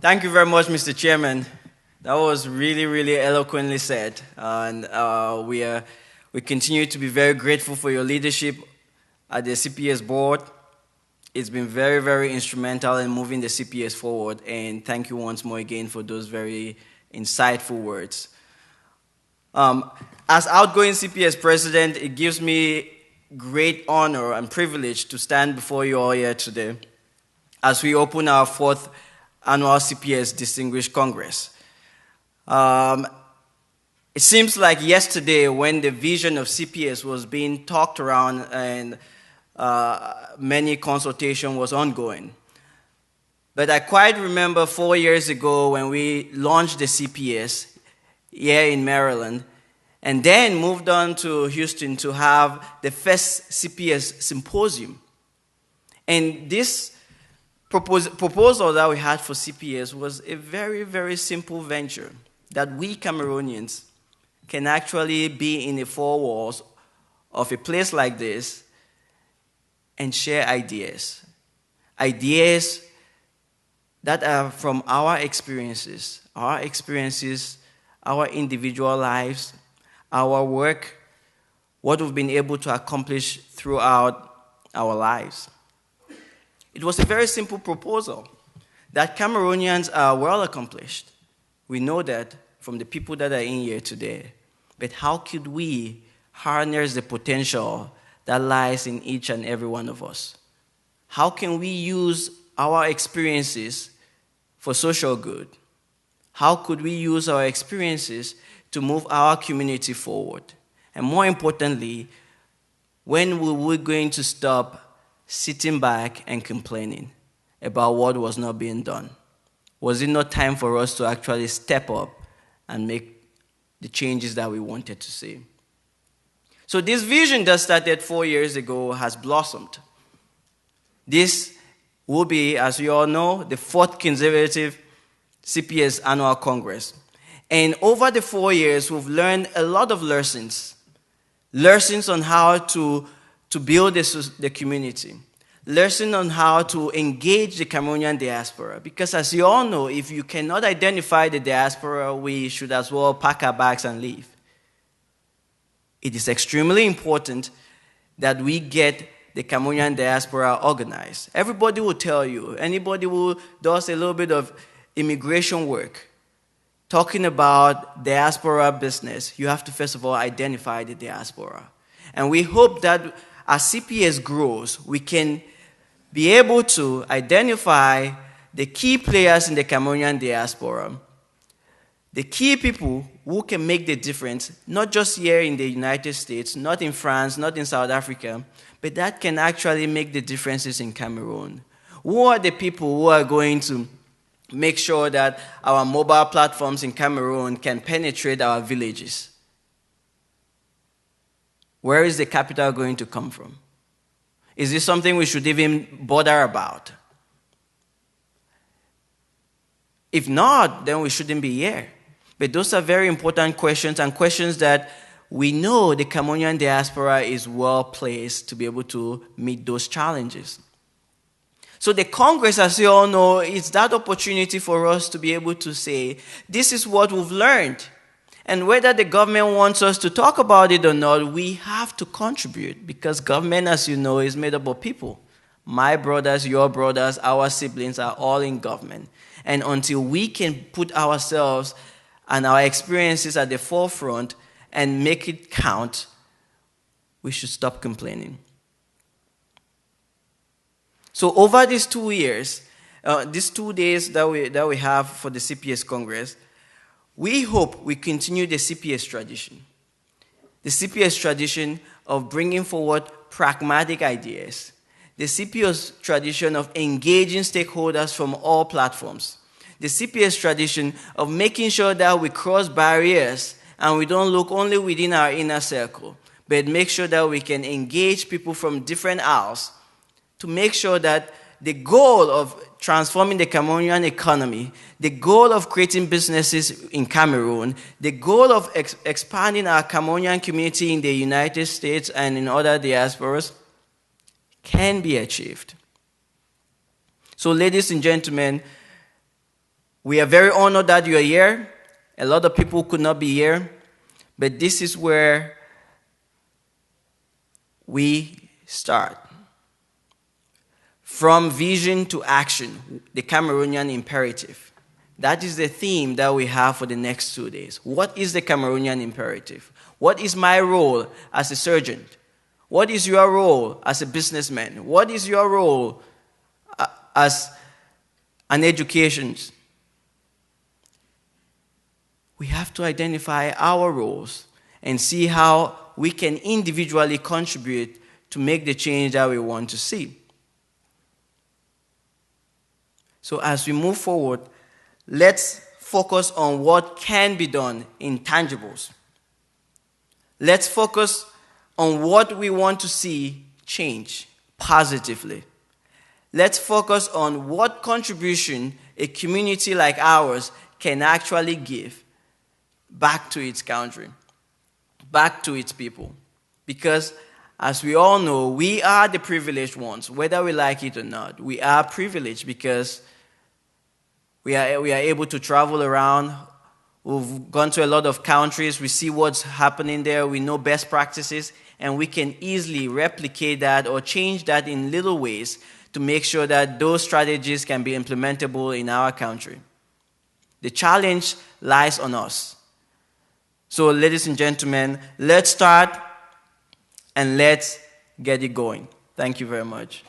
Thank you very much, Mr. Chairman. That was really, really eloquently said. We continue to be very grateful for your leadership at the CPS board. It's been very, very instrumental in moving the CPS forward, and thank you once more again for those very insightful words. As outgoing CPS president, it gives me great honor and privilege to stand before you all here today as we open our 4th annual CPS Distinguished Congress. It seems like yesterday when the vision of CPS was being talked around and many consultation was ongoing. But I quite remember 4 years ago when we launched the CPS here in Maryland, and then moved on to Houston to have the first CPS symposium. And this proposal that we had for CPS was a very, very simple venture that we Cameroonians can actually be in the four walls of a place like this and share ideas. Ideas that are from our experiences, our individual lives, our work, what we've been able to accomplish throughout our lives. It was a very simple proposal that Cameroonians are well accomplished. We know that from the people that are in here today. But how could we harness the potential that lies in each and every one of us? How can we use our experiences for social good? How could we use our experiences to move our community forward? And more importantly, when were we going to stop sitting back and complaining about what was not being done? Was it not time for us to actually step up and make the changes that we wanted to see? So this vision that started 4 years ago has blossomed. This will be, as you all know, the 4th consecutive CPS Annual Congress. And over the 4 years, we've learned a lot of lessons. Lessons on how to build the community. Lessons on how to engage the Cameroonian diaspora. Because as you all know, if you cannot identify the diaspora, we should as well pack our bags and leave. It is extremely important that we get the Cameroonian diaspora organized. Everybody will tell you, anybody who does a little bit of immigration work, talking about diaspora business, you have to first of all identify the diaspora. And we hope that as CPS grows, we can be able to identify the key players in the Cameroonian diaspora, the key people who can make the difference, not just here in the United States, not in France, not in South Africa, but that can actually make the differences in Cameroon. Who are the people who are going to make sure that our mobile platforms in Cameroon can penetrate our villages? Where is the capital going to come from? Is this something we should even bother about? If not, then we shouldn't be here. But those are very important questions, and questions that we know the Cameroonian diaspora is well placed to be able to meet those challenges. So the Congress, as you all know, is that opportunity for us to be able to say, this is what we've learned. And whether the government wants us to talk about it or not, we have to contribute, because government, as you know, is made up of people. My brothers, your brothers, our siblings are all in government. And until we can put ourselves and our experiences at the forefront and make it count, we should stop complaining. So over these 2 years, these 2 days that we have for the CPS Congress, we hope we continue the CPS tradition. The CPS tradition of bringing forward pragmatic ideas. The CPS tradition of engaging stakeholders from all platforms. The CPS tradition of making sure that we cross barriers and we don't look only within our inner circle, but make sure that we can engage people from different aisles to make sure that the goal of transforming the Cameroonian economy, the goal of creating businesses in Cameroon, the goal of expanding our Cameroonian community in the United States and in other diasporas can be achieved. So, ladies and gentlemen, We are very honored that you are here. A lot of people could not be here, but this is where we start. From vision to action, the Cameroonian imperative. That is the theme that we have for the next 2 days. What is the Cameroonian imperative? What is my role as a surgeon? What is your role as a businessman? What is your role as an education? We have to identify our roles and see how we can individually contribute to make the change that we want to see. So as we move forward, let's focus on what can be done in tangibles. Let's focus on what we want to see change positively. Let's focus on what contribution a community like ours can actually give back to its country, back to its people. Because as we all know, we are the privileged ones, whether we like it or not. We are privileged because we are able to travel around. We've gone to a lot of countries. We see what's happening there. We know best practices. And we can easily replicate that or change that in little ways to make sure that those strategies can be implementable in our country. The challenge lies on us. So, ladies and gentlemen, let's start and let's get it going. Thank you very much.